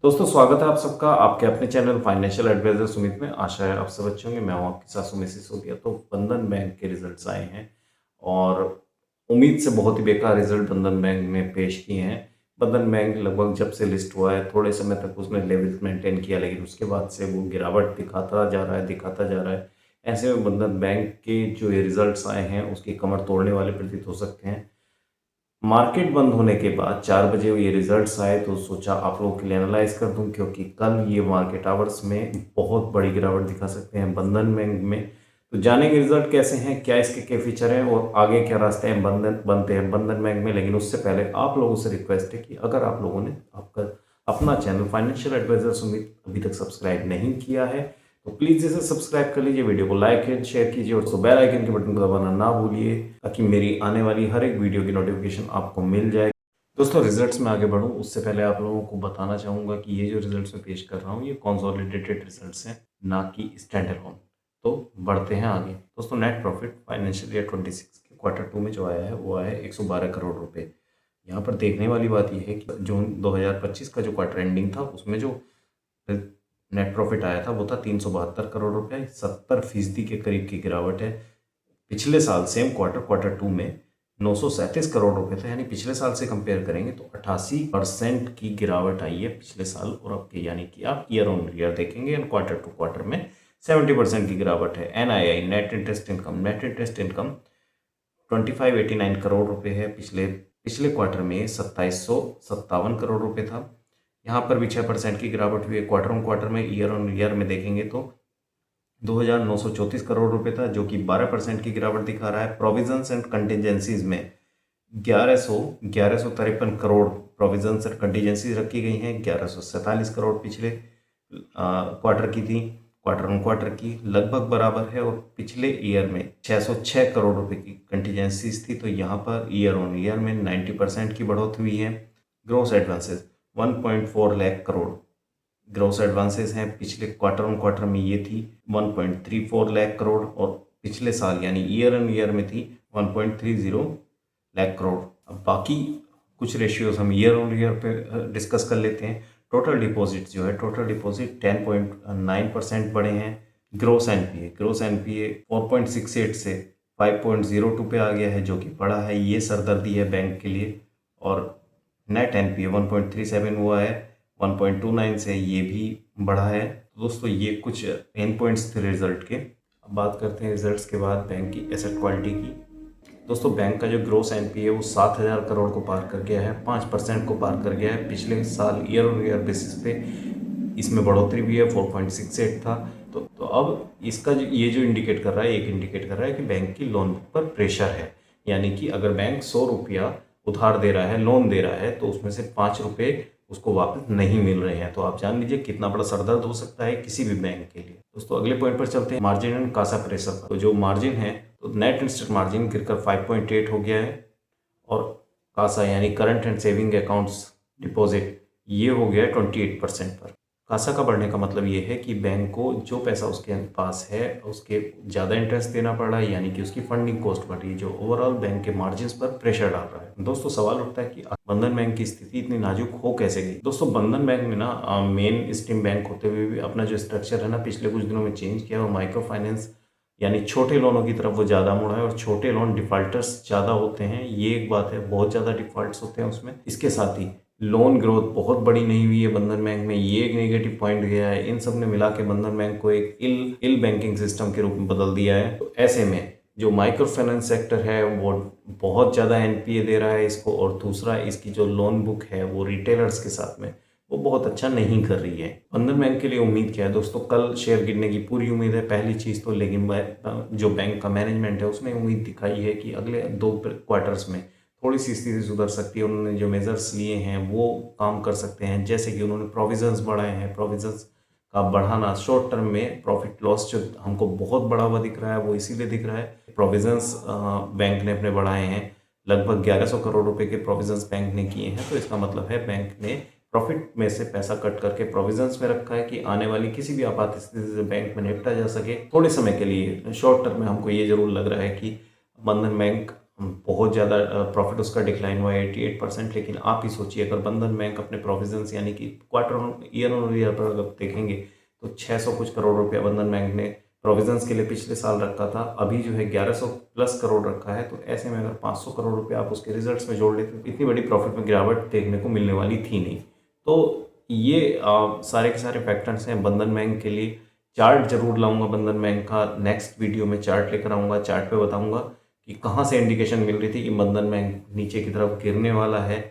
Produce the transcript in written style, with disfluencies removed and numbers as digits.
दोस्तों स्वागत है आप सबका आपके अपने चैनल फाइनेंशियल एडवाइजर सुमित में। आशा है आप सब अच्छे होंगे। मैं हूं आपके साथ सुमित सिसोदिया। तो बंधन बैंक के रिजल्ट्स आए हैं और उम्मीद से बहुत ही बेकार रिजल्ट बंधन बैंक ने पेश किए हैं। बंधन बैंक लगभग जब से लिस्ट हुआ है थोड़े समय तक उसने लेवल मेंटेन किया, लेकिन उसके बाद से वो गिरावट दिखाता जा रहा है। ऐसे में बंधन बैंक के जो ये रिजल्ट्स आए हैं उसकी कमर तोड़ने वाले प्रतीत हो सकते हैं। मार्केट बंद होने के बाद 4 बजे ये रिजल्ट्स आए तो सोचा आप लोगों के लिए एनालाइज कर दूं, क्योंकि कल ये मार्केट आवर्स में बहुत बड़ी गिरावट दिखा सकते हैं बंधन बैंक में। तो जानेंगे रिजल्ट कैसे हैं, क्या इसके क्या फीचर हैं और आगे क्या रास्ते हैं बनते हैं बंधन बैंक में। लेकिन उससे पहले आप लोगों से रिक्वेस्ट है कि अगर आप लोगों ने आपका अपना चैनल फाइनेंशियल एडवाइजर सुमित अभी तक सब्सक्राइब नहीं किया है तो प्लीज़ इसे सब्सक्राइब कर लीजिए, वीडियो को लाइक एंड शेयर कीजिए और बेल आइकन के बटन को दबाना ना भूलिए ताकि मेरी आने वाली हर एक वीडियो की नोटिफिकेशन आपको मिल जाए। दोस्तों रिजल्ट्स में आगे बढ़ूं उससे पहले आप लोगों को बताना चाहूँगा कि ये जो रिजल्ट्स मैं पेश कर रहा हूँ ये कंसोलिडेटेड रिजल्ट्स हैं, ना कि स्टैंड अलोन। तो बढ़ते हैं आगे। दोस्तों नेट प्रॉफिट फाइनेंशियल ईयर 26 के Q2 में जो आया है वो आया है 112 करोड़ रुपए। यहाँ पर देखने वाली बात यह है कि जून 2025 का जो क्वार्टर एंडिंग था उसमें जो नेट प्रॉफिट आया था वो था 372 करोड़ रुपए, 70% के करीब की गिरावट है। पिछले साल सेम Q2 में 937 करोड़ रुपए थे, यानी पिछले साल से कंपेयर करेंगे तो 88% की गिरावट आई है पिछले साल और अब के, यानी कि आप ईयर ऑन ईयर देखेंगे एंड Q2 में 70% की गिरावट है। NII net interest income 2589 crore रुपए है, पिछले पिछले क्वार्टर में 2757 करोड़ रुपए था। यहाँ पर भी 6% की गिरावट हुई है। क्वार्टर ऑन क्वार्टर में ईयर ऑन ईयर में देखेंगे तो 2934 करोड़ रुपए था, जो कि 12% की गिरावट दिखा रहा है। प्रोविजंस एंड कंटिजेंसीज में 1153 करोड़ प्रोविजंस एंड कंटिजेंसीज रखी गई हैं। 1147 करोड़ पिछले क्वार्टर की थी, क्वार्टर ऑन क्वार्टर की लगभग बराबर है। और पिछले ईयर में 606 करोड़ रुपए की कंटिजेंसीज थी, तो यहाँ पर ईयर ऑन ईयर में 90% की बढ़ोतरी हुई है। Gross advances 1.4 lakh crore gross advances हैं, पिछले क्वार्टर ऑन क्वार्टर में ये थी 1.34 लाख करोड़ और पिछले साल यानी ईयर ऑन ईयर में थी 1.30 लाख करोड़। अब बाकी कुछ रेशियोज हम ईयर ऑन ईयर पे डिस्कस कर लेते हैं। टोटल डिपॉजिट जो है, टोटल डिपॉजिट 10.9% बढ़े हैं। ग्रोस एनपीए 4.68 से 5.02 पे आ गया है, जो कि बड़ा है, ये सरदर्दी है बैंक के लिए। और नेट एनपीए 1.37 हुआ है, 1.29 से ये भी बढ़ा है। तो दोस्तों ये कुछ पेन पॉइंट्स थे रिजल्ट के। अब बात करते हैं रिजल्ट्स के बाद बैंक की एसेट क्वालिटी की। दोस्तों बैंक का जो ग्रोस एनपीए है वो 7000 करोड़ को पार कर गया है, 5% को पार कर गया है। पिछले साल ईयर ऑन ईयर बेसिस पे इसमें बढ़ोतरी भी है, 4.68 था। तो अब इसका ये जो इंडिकेट कर रहा है, एक इंडिकेट कर रहा है कि बैंक की लोन बुक पर प्रेशर है। यानी कि अगर बैंक 100 रुपया उधार दे रहा है, लोन दे रहा है, तो उसमें से 5 रुपये उसको वापस नहीं मिल रहे हैं। तो आप जान लीजिए कितना बड़ा सरदर्द हो सकता है किसी भी बैंक के लिए। दोस्तों अगले पॉइंट पर चलते हैं, मार्जिन एंड कासा प्रेशर पर। तो जो मार्जिन है, तो नेट इंटरेस्ट मार्जिन गिरकर 5.8 हो गया है और कासा यानी current and saving accounts deposit ये हो गया है 28% पर। कासा का बढ़ने का मतलब ये है कि बैंक को जो पैसा उसके पास है उसके ज़्यादा इंटरेस्ट देना पड़ रहा है, यानी कि उसकी फंडिंग कॉस्ट बढ़ रही है, जो ओवरऑल बैंक के मार्जिन्स पर प्रेशर डाल रहा है। दोस्तों सवाल उठता है कि बंधन बैंक की स्थिति इतनी नाजुक हो कैसे गई। दोस्तों बंधन बैंक ने ना मेन स्ट्रीम बैंक होते हुए भी अपना जो स्ट्रक्चर है ना पिछले कुछ दिनों में चेंज किया और माइक्रो फाइनेंस यानी छोटे लोनों की तरफ वो ज़्यादा मुड़ा है और छोटे लोन डिफॉल्टर्स ज़्यादा होते हैं, ये एक बात है, बहुत ज़्यादा डिफॉल्ट्स होते हैं उसमें। इसके साथ ही लोन ग्रोथ बहुत बड़ी नहीं हुई है बंधन बैंक में, ये एक नेगेटिव पॉइंट गया है। इन सब ने मिला के बंधन बैंक को एक इल बैंकिंग सिस्टम के रूप में बदल दिया है। तो ऐसे में जो माइक्रो फाइनेंस सेक्टर है वो बहुत ज़्यादा एनपीए दे रहा है इसको, और दूसरा इसकी जो लोन बुक है वो रिटेलर्स के साथ में वो बहुत अच्छा नहीं कर रही है। बंधन बैंक के लिए उम्मीद क्या है दोस्तों, कल शेयर गिरने की पूरी उम्मीद है पहली चीज़ तो, लेकिन जो बैंक का मैनेजमेंट है उसने उम्मीद दिखाई है कि अगले 2 क्वार्टर्स में थोड़ी सी स्थिति सुधर सकती है। उन्होंने जो मेजर्स लिए हैं वो काम कर सकते हैं, जैसे कि उन्होंने प्रोविजंस बढ़ाए हैं। प्रोविजंस का बढ़ाना शॉर्ट टर्म में प्रॉफिट लॉस जो हमको बहुत बढ़ा हुआ दिख रहा है वो इसीलिए दिख रहा है, प्रोविजंस बैंक ने अपने बढ़ाए हैं। लगभग 1100 करोड़ रुपए के प्रोविजंस बैंक ने किए हैं, तो इसका मतलब है बैंक ने प्रॉफिट में से पैसा कट करके प्रोविजंस में रखा है कि आने वाली किसी भी आपात स्थिति से बैंक में निपटा जा सके। थोड़े समय के लिए शॉर्ट टर्म में हमको ये जरूर लग रहा है कि बंधन बैंक बहुत ज़्यादा प्रॉफिट उसका डिक्लाइन हुआ 88%। लेकिन आप ही सोचिए, अगर बंधन बैंक अपने प्रोविजंस यानी कि क्वार्टर ऑन ईयर पर अगर देखेंगे तो 600 कुछ करोड़ रुपया बंधन बैंक ने प्रोविजंस के लिए पिछले साल रखा था, अभी जो है 1100 प्लस करोड़ रखा है। तो ऐसे में अगर 500 करोड़ रुपया आप उसके रिजल्ट्स में जोड़ लेते तो इतनी बड़ी प्रॉफिट में गिरावट देखने को मिलने वाली थी नहीं। तो ये सारे के सारे फैक्टर्स हैं बंधन बैंक के लिए। चार्ट जरूर लाऊंगा बंधन बैंक का, नेक्स्ट वीडियो में चार्ट लेकर आऊँगा, चार्ट पे बताऊँगा कि कहाँ से इंडिकेशन मिल रही थी कि बंधन बैंक नीचे की तरफ गिरने वाला है।